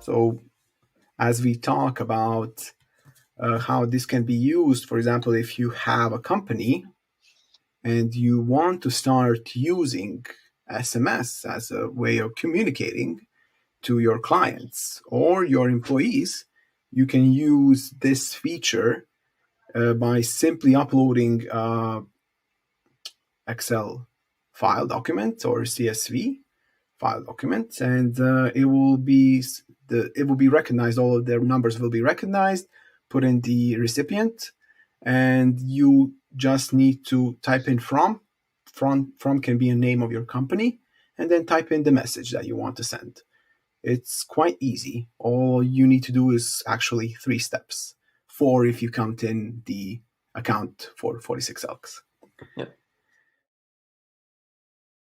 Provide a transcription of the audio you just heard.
So as we talk about how this can be used, for example, if you have a company and you want to start using SMS as a way of communicating to your clients or your employees, you can use this feature by simply uploading Excel file document or CSV file document, and it will be recognized. All of their numbers will be recognized, put in the recipient, and you just need to type in from can be a name of your company, and then type in the message that you want to send. It's quite easy. All you need to do is actually 3 steps. 4 if you count in the account for 46 Elks. Yeah.